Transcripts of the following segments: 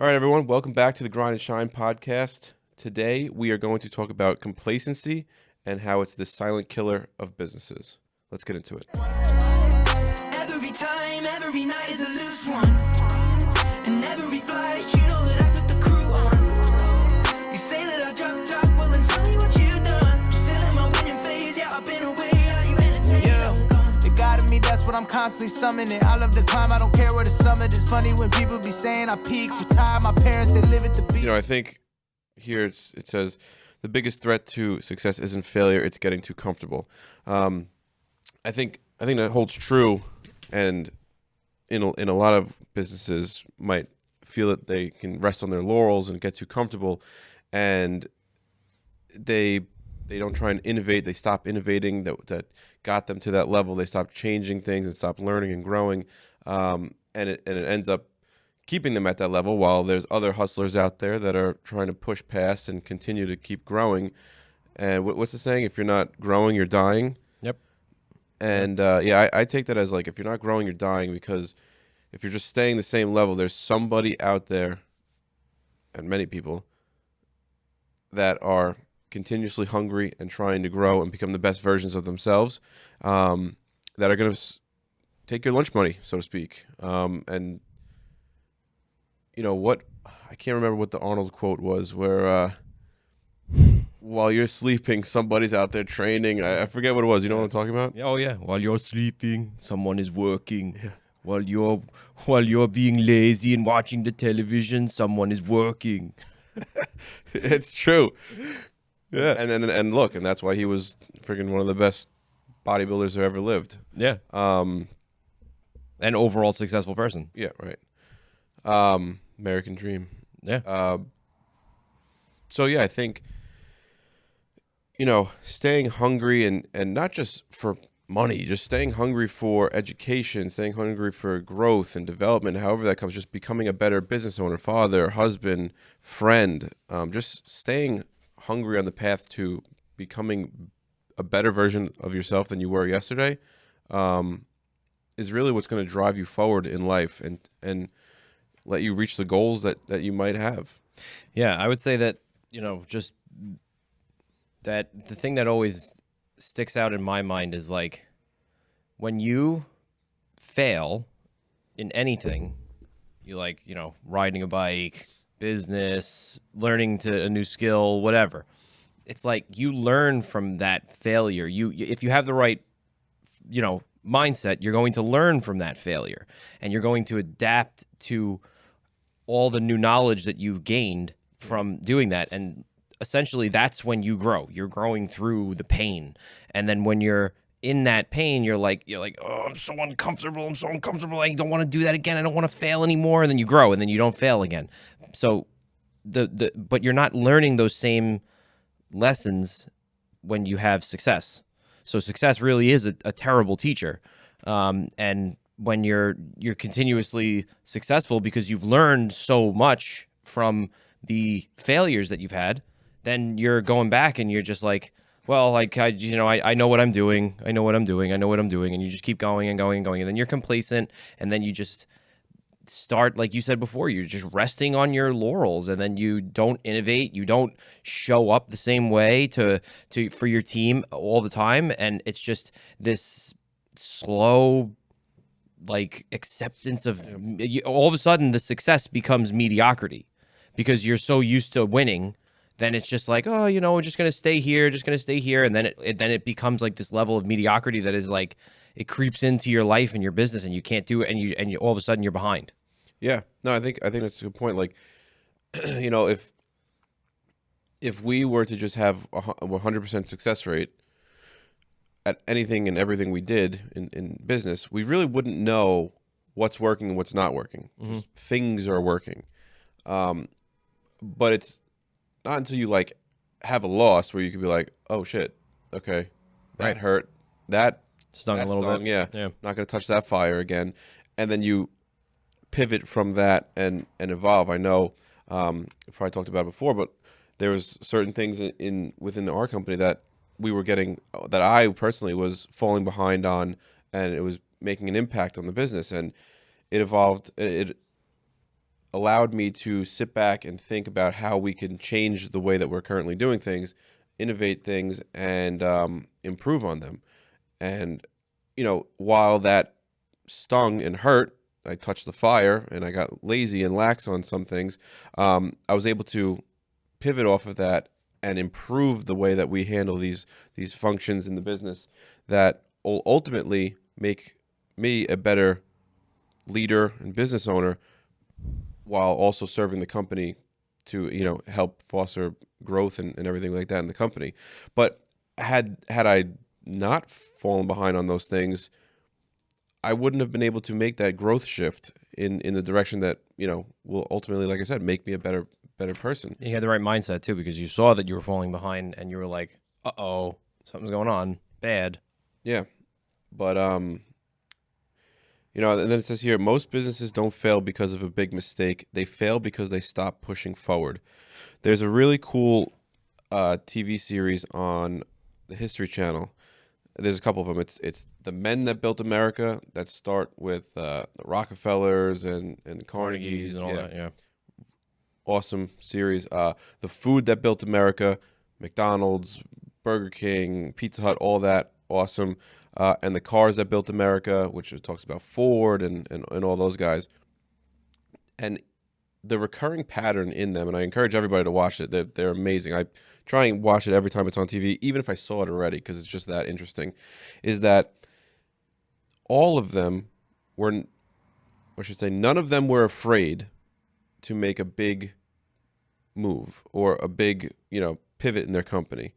All right, everyone, welcome back to the Grind and Shine podcast. Today, we are going to talk about complacency and how it's the silent killer of businesses. Let's get into it. Every time, every night is a loose one. And every flight, you know that I put the crew on. You say that I drop top, well then tell me what you done. Still in my winning phase, yeah, I've been away, are you entertained? Yeah, it guided me, that's what I'm constantly summoning. I love the climb, I don't care where the summit. It's funny when people be saying I peaked, retired, my parents, they live at the beach. You know, I think here it says, the biggest threat to success isn't failure, it's getting too comfortable. I think that holds true, and in a lot of businesses might feel that they can rest on their laurels and get too comfortable, and they don't try and innovate. They stop innovating that got them to that level. They stop changing things and stop learning and growing, and it ends up keeping them at that level, while there's other hustlers out there that are trying to push past and continue to keep growing. And what's the saying? If you're not growing, you're dying. Yep. And I take that as like, if you're not growing, you're dying, because if you're just staying the same level, there's somebody out there, and many people, that are continuously hungry and trying to grow and become the best versions of themselves, that are going to take your lunch money, so to speak. And you know what? I can't remember what the Arnold quote was, where while you're sleeping, somebody's out there training. I forget what it was. You know what I'm talking about? Oh yeah. While you're sleeping, someone is working. Yeah. While you're being lazy and watching the television, someone is working. It's true. Yeah. And look, and that's why he was freaking one of the best bodybuilders who ever lived. Yeah. An overall successful person. Yeah, right. American dream. Yeah. So yeah, I think, you know, staying hungry and not just for money, just staying hungry for education, staying hungry for growth and development, however that comes, just becoming a better business owner, father, husband, friend, just staying hungry on the path to becoming a better version of yourself than you were yesterday, is really what's going to drive you forward in life and let you reach the goals that you might have. Yeah, I would say that, you know, just that the thing that always sticks out in my mind is like, when you fail in anything, you like, you know, riding a bike, business, learning a new skill, whatever. It's like you learn from that failure. If you have the right, you know, mindset, you're going to learn from that failure, and you're going to adapt to all the new knowledge that you've gained from doing that. And essentially that's when you grow. You're growing through the pain. And then when you're in that pain, you're like, oh, I'm so uncomfortable. I don't want to do that again. I don't want to fail anymore. And then you grow, and then you don't fail again. So but you're not learning those same lessons when you have success. So success really is a terrible teacher. And when you're continuously successful because you've learned so much from the failures that you've had, then you're going back and you're just like, well, like, I know what I'm doing. I know what I'm doing. And you just keep going and going and going. And then you're complacent, and then you just start, like you said before, you're just resting on your laurels, and then you don't innovate. You don't show up the same way for your team all the time. And it's just this slow, like, acceptance of all of a sudden the success becomes mediocrity because you're so used to winning. Then it's just like, oh, you know, we're just going to stay here. And then it becomes like this level of mediocrity that is like, it creeps into your life and your business, and you can't do it. And you all of a sudden you're behind. Yeah, no, I think that's a good point. Like, you know, if we were to just have a 100% success rate at anything and everything we did in business, we really wouldn't know what's working and what's not working. Mm-hmm. Just things are working. But it's not until you like have a loss where you could be like, oh shit, okay, that hurt, that stung a little bit. Yeah, not going to touch that fire again. And then you pivot from that and evolve. I know, before I talked about it before, but there was certain things within our company that we were getting, that I personally was falling behind on, and it was making an impact on the business, and it evolved. allowed me to sit back and think about how we can change the way that we're currently doing things, innovate things, and improve on them. And, while that stung and hurt, I touched the fire and I got lazy and lax on some things. I was able to pivot off of that and improve the way that we handle these functions in the business that will ultimately make me a better leader and business owner, while also serving the company to help foster growth and everything like that in the company. But had I not fallen behind on those things, I wouldn't have been able to make that growth shift in the direction that will ultimately, like I said, make me a better person. You had the right mindset too, because you saw that you were falling behind and you were like, "Uh-oh, something's going on, bad." Yeah, but and then it says here, most businesses don't fail because of a big mistake. They fail because they stop pushing forward. There's a really cool TV series on the History Channel. There's a couple of them. It's the men that built America, that start with the Rockefellers and Carnegies and all that. Yeah. Awesome series. The food that built America, McDonald's, Burger King, Pizza Hut, all that, awesome. And the cars that built America, which talks about Ford and all those guys. And the recurring pattern in them, and I encourage everybody to watch it. They're amazing. I try and watch it every time it's on TV, even if I saw it already, because it's just that interesting, is that all of them were, or I should say, none of them were afraid to make a big move or a big, pivot in their company.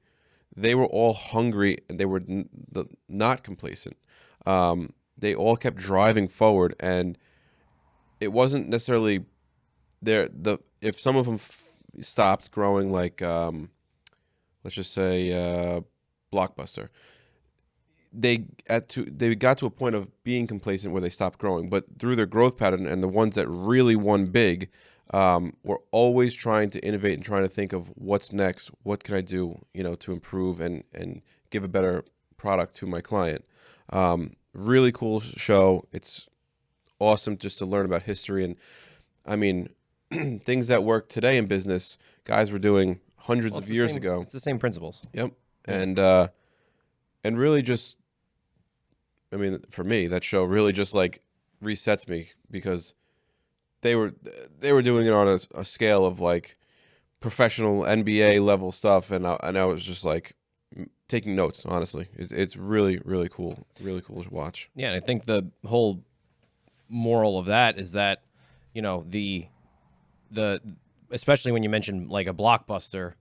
They were all hungry and they were not complacent. They all kept driving forward, and it wasn't necessarily if some of them stopped growing, like let's just say Blockbuster, they got to a point of being complacent where they stopped growing. But through their growth pattern, and the ones that really won big, were always trying to innovate and trying to think of what's next, what can I do, to improve and give a better product to my client. Really cool show. It's awesome just to learn about history, and I mean, things that work today in business, guys were doing hundreds of years ago. It's the same principles. Yep. And really just, I mean, for me, that show really just like resets me, because they were doing it on a scale of like professional NBA level stuff, and I was just like taking notes. Honestly, it's really, really cool to watch. Yeah, and I think the whole moral of that is that the especially when you mention like a Blockbuster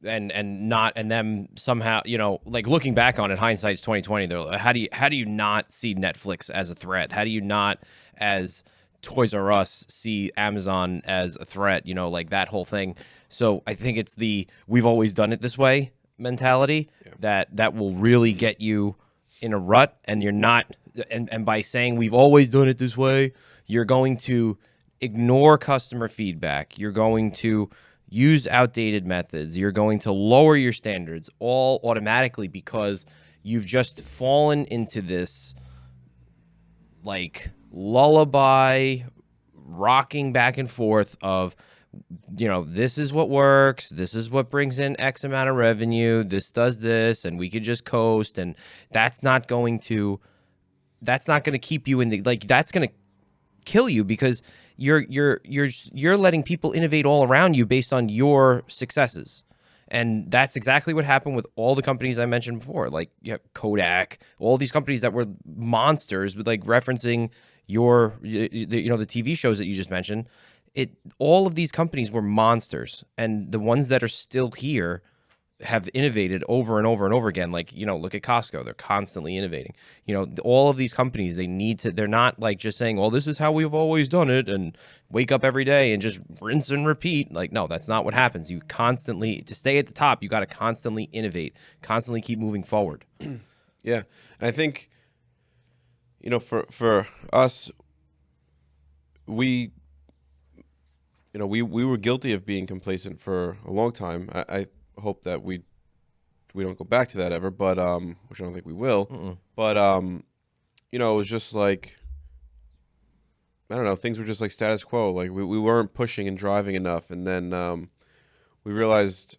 and them somehow, like looking back on it, hindsight's 2020. They're like, how do you not see Netflix as a threat? How do you not, as Toys R Us, see Amazon as a threat? Like that whole thing. So I think it's the we've always done it this way mentality that will really get you in a rut, and you're not. And by saying we've always done it this way, you're going to ignore customer feedback. You're going to use outdated methods. You're going to lower your standards all automatically, because you've just fallen into this like lullaby rocking back and forth of, this is what works. This is what brings in X amount of revenue. This does this, and we could just coast. And that's not going to keep you in the, like, that's going to kill you, because you're letting people innovate all around you based on your successes. And that's exactly what happened with all the companies I mentioned before, like you have Kodak, all these companies that were monsters, with like referencing the TV shows that you just mentioned. All of these companies were monsters, and the ones that are still here have innovated over and over and over again. Like, look at Costco. They're constantly innovating. All of these companies, they're not like just saying, well, this is how we've always done it, and wake up every day and just rinse and repeat. Like, no, that's not what happens. You constantly, to stay at the top, you got to constantly innovate, constantly keep moving forward. Yeah. And I think, for us, we were guilty of being complacent for a long time. I hope that we don't go back to that ever, but which I don't think we will. But it was just like I don't know, things were just like status quo. Like we weren't pushing and driving enough, and then we realized.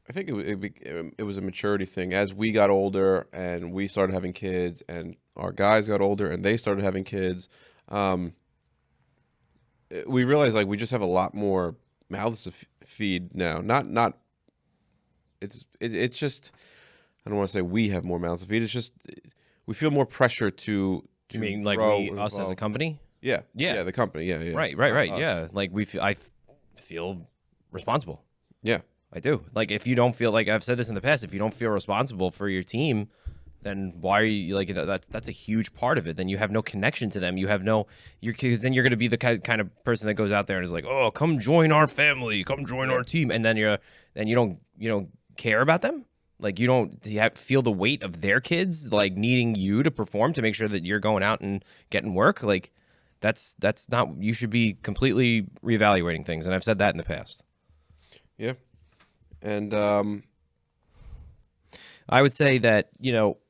I think it was a maturity thing. As we got older and we started having kids, and our guys got older and they started having kids, we realized like we just have a lot more mouths to feed now. Not it's just I don't want to say we have more mouths to feed. It's just we feel more pressure to You mean like grow we, and us as a evolve. company? Yeah, Yeah. the company, yeah, Right. Us. Yeah. Like I feel responsible. Yeah, I do. Like if you don't feel like I've said this in the past, if you don't feel responsible for your team, then why are you like that's a huge part of it. Then you have no connection to them. You have no because then you're going to be the kind of person that goes out there and is like, "Oh, come join our family, come join our team." And then you don't care about them? Like you don't feel the weight of their kids like needing you to perform to make sure that you're going out and getting work? Like that's not you should be completely reevaluating things, and I've said that in the past. yeah, and I would say that,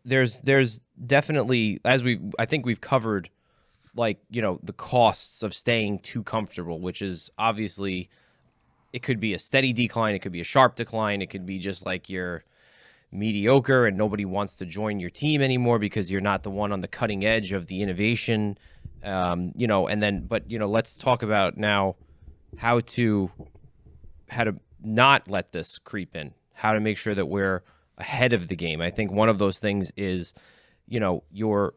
there's definitely, I think we've covered like, the costs of staying too comfortable, which is obviously, it could be a steady decline. It could be a sharp decline. It could be just like you're mediocre and nobody wants to join your team anymore because you're not the one on the cutting edge of the innovation. Let's talk about now how to not let this creep in, how to make sure that we're ahead of the game. I think one of those things is, you're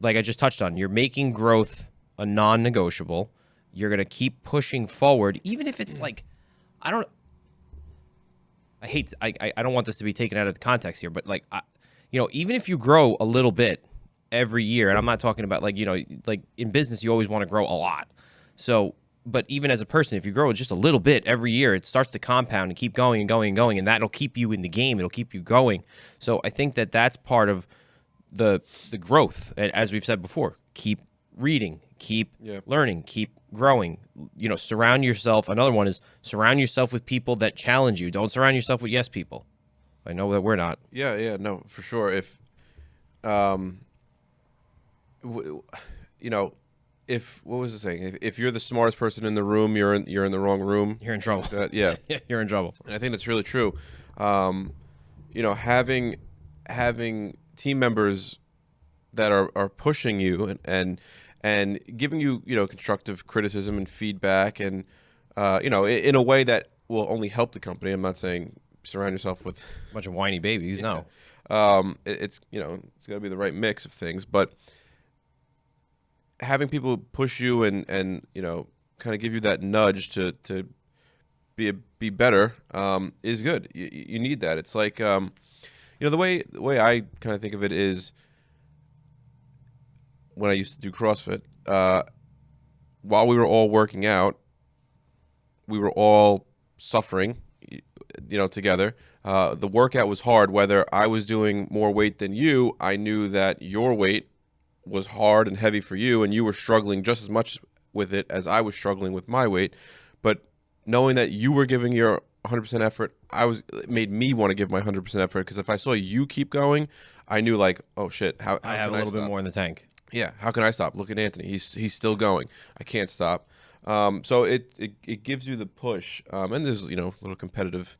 like I just touched on, you're making growth a non-negotiable. You're going to keep pushing forward, even if it's like, I don't want this to be taken out of the context here, but like, even if you grow a little bit every year, and I'm not talking about like in business, you always want to grow a lot. So, but even as a person, if you grow just a little bit every year, it starts to compound and keep going and going and going, and that'll keep you in the game. It'll keep you going. So I think that that's part of the growth. As we've said before, keep reading, keep learning, keep growing. Surround yourself. Another one is surround yourself with people that challenge you. Don't surround yourself with yes people. I know that we're not. Yeah, no, for sure. If, if what was the saying? If you're the smartest person in the room, you're in the wrong room. You're in trouble. Yeah, You're in trouble. and I think that's really true. Having team members that are pushing you and giving you constructive criticism and feedback, and in a way that will only help the company. I'm not saying surround yourself with A bunch of whiny babies. No. it's it's got to be the right mix of things, but having people push you and kind of give you that nudge to be better is good. You need that. It's like the way I kind of think of it is when I used to do CrossFit. While we were all working out, we were all suffering, together. The workout was hard. Whether I was doing more weight than you, I knew that your weight was hard and heavy for you, and you were struggling just as much with it as I was struggling with my weight. But knowing that you were giving your 100% effort, it made me want to give my 100% effort, because if I saw you keep going, I knew like, oh shit, how I have a little bit more in the tank. Yeah, how can I stop? Look at Anthony. He's still going. I can't stop. So it gives you the push. And there's little competitive.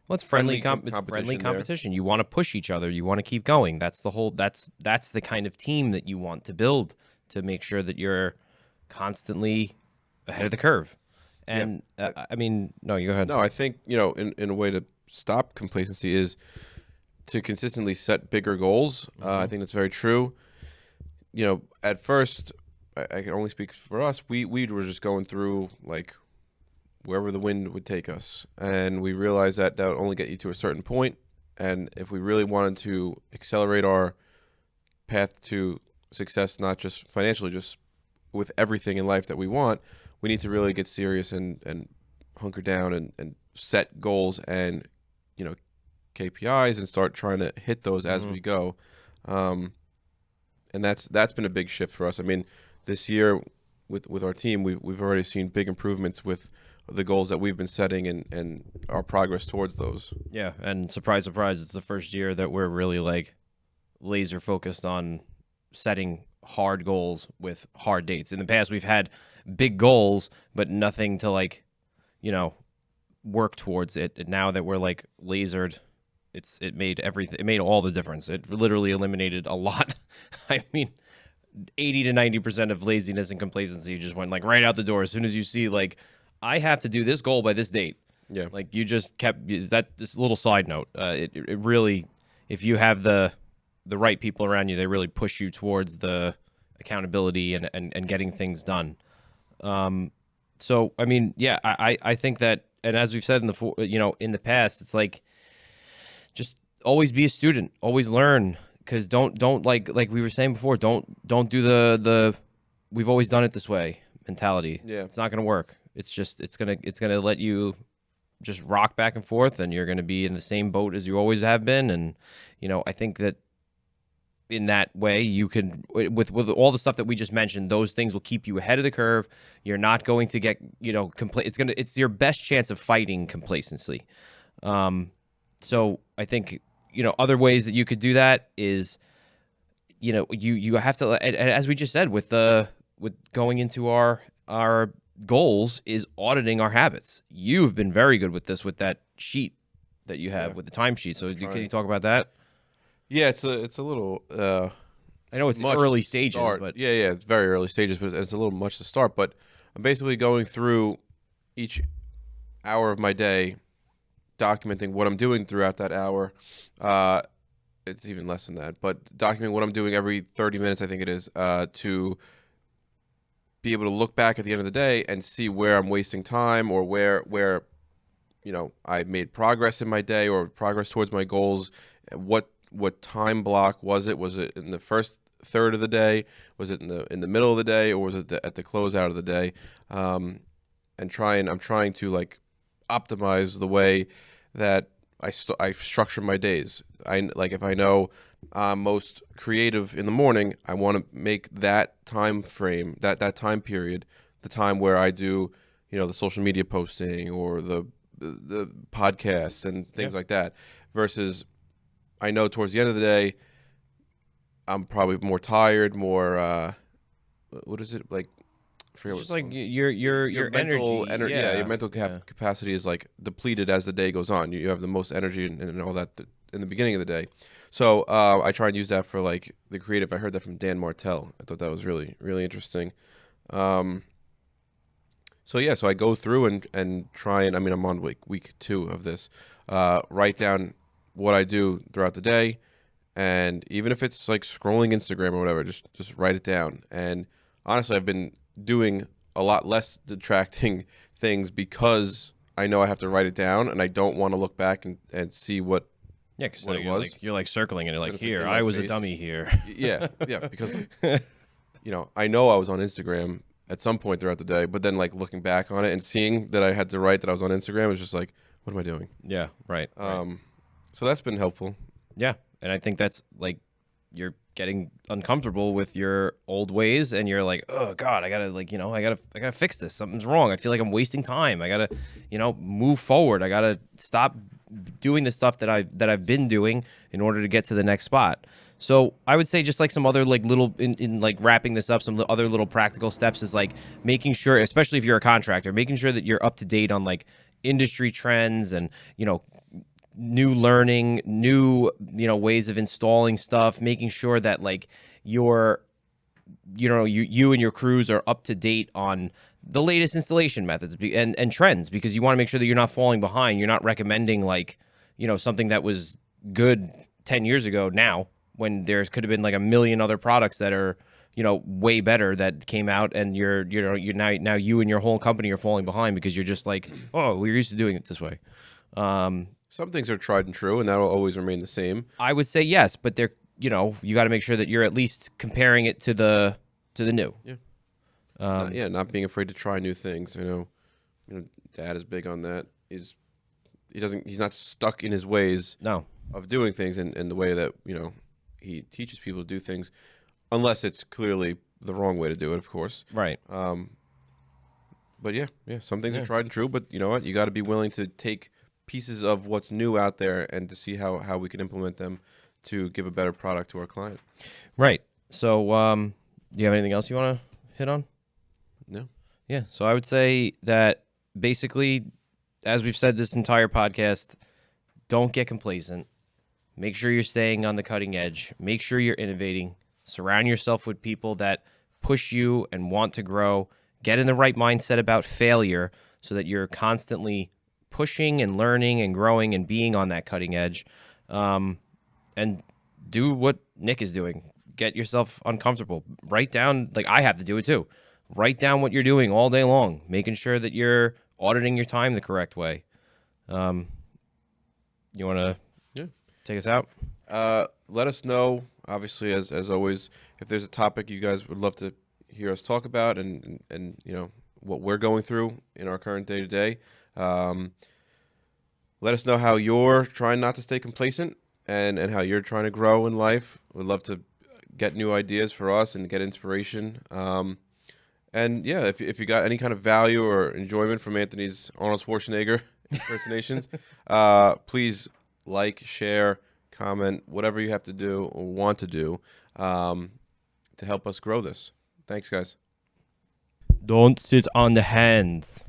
Well, it's friendly competition competition. You want to push each other. You want to keep going. That's the whole. That's the kind of team that you want to build to make sure that you're constantly ahead of the curve. And no, you go ahead. No, I think in a way to stop complacency is to consistently set bigger goals. I think that's very true. At first, I can only speak for us. We were just going through like wherever the wind would take us, and we realized that would only get you to a certain point. And if we really wanted to accelerate our path to success, not just financially, just with everything in life that we want, we need to really get serious and hunker down and set goals and KPIs and start trying to hit those as we go. And that's been a big shift for us. I mean, this year with our team, we've already seen big improvements with the goals that we've been setting and our progress towards those. Yeah, and surprise, surprise, it's the first year that we're really like laser focused on setting hard goals with hard dates. In the past, we've had big goals, but nothing to like, work towards it. And now that we're like lasered, it made everything. It made all the difference. It literally eliminated a lot. I mean, 80 to 90% of laziness and complacency just went like right out the door as soon as you see like I have to do this goal by this date. Yeah. Like you just kept that. This little side note. It really, if you have the right people around you, they really push you towards the accountability and getting things done. So I mean, yeah, I think that, and as we've said in the past, it's like just always be a student, always learn. Because don't like we were saying before, don't do the we've always done it this way mentality. Yeah. It's not gonna work. It's just it's gonna let you just rock back and forth, and you're gonna be in the same boat as you always have been. And I think that in that way you can with all the stuff that we just mentioned, those things will keep you ahead of the curve. You're not going to get it's your best chance of fighting complacency. So I think. Other ways that you could do that is, you have to, and as we just said, with going into our goals is auditing our habits. You've been very good with this, with that sheet that you have with the timesheet. So can you talk about that? Yeah, it's a little. I know it's much early to stages, start. but yeah, it's very early stages, but it's a little much to start. But I'm basically going through each hour of my day, documenting what I'm doing throughout that hour. It's even less than that, but documenting what I'm doing every 30 minutes, I think it is, to be able to look back at the end of the day and see where I'm wasting time or where I made progress in my day or progress towards my goals. What time block was it? Was it in the first third of the day? Was it in the middle of the day, or was it at the closeout of the day? I'm trying to like optimize the way that I structure my days. If I know I'm most creative in the morning, I want to make that time frame, that time period, the time where I do, the social media posting or the podcasts and things like that. Versus, I know towards the end of the day, I'm probably more tired, more what is it like? just like your mental energy, your mental capacity is like depleted as the day goes on. You have the most energy and all that in the beginning of the day. So I try and use that for like the creative. I heard that from Dan Martell. I thought that was really, really interesting. So I go through and try and, I'm on week 2 of this, write down what I do throughout the day. And even if it's like scrolling Instagram or whatever, just write it down. And honestly, I've been doing a lot less detracting things because I know I have to write it down and I don't want to look back and see what because it was. You're like circling it. You're like, It's here, in my I was a face. dummy here. Yeah, because I know I was on Instagram at some point throughout the day, but then like looking back on it and seeing that I had to write that I was on Instagram was just like, what am I doing? Yeah, right. So that's been helpful. Yeah, and I think that's like you're getting uncomfortable with your old ways, and you're like, oh God, I gotta fix this. Something's wrong. I feel like I'm wasting time. I gotta, move forward. I gotta stop doing the stuff that I've been doing in order to get to the next spot. So I would say just like some other like little in like wrapping this up, some other little practical steps is like making sure, especially if you're a contractor, making sure that you're up to date on like industry trends and new learning, new ways of installing stuff, making sure that like you and your crews are up to date on the latest installation methods and trends, because you want to make sure that you're not falling behind. You're not recommending like something that was good 10 years ago now, when there's could have been like a million other products that are way better that came out, and you're now you and your whole company are falling behind because you're just like, oh, we're used to doing it this way. Some things are tried and true, and that will always remain the same. I would say yes, but they're you got to make sure that you're at least comparing it to the new. Yeah. Not being afraid to try new things. I know, Dad is big on that. He's not stuck in his ways of doing things and the way that he teaches people to do things, unless it's clearly the wrong way to do it, of course. Right. But yeah, some things are tried and true. But you know what? You got to be willing to take pieces of what's new out there and to see how we can implement them to give a better product to our client. Right. So Do you have anything else you want to hit on? No. Yeah. So I would say that basically, as we've said this entire podcast, don't get complacent. Make sure you're staying on the cutting edge. Make sure you're innovating. Surround yourself with people that push you and want to grow. Get in the right mindset about failure so that you're constantly pushing and learning and growing and being on that cutting edge. And do what Nick is doing. Get yourself uncomfortable. Write down, like I have to do it too. Write down what you're doing all day long, making sure that you're auditing your time the correct way. You want to take us out? Let us know, obviously, as always, if there's a topic you guys would love to hear us talk about and you know, what we're going through in our current day-to-day. Let us know how you're trying not to stay complacent and how you're trying to grow in life. We'd love to get new ideas for us and get inspiration. And yeah, if you got any kind of value or enjoyment from Anthony's Arnold Schwarzenegger impersonations, please like, share, comment, whatever you have to do or want to do to help us grow this. Thanks, guys. Don't sit on the hands.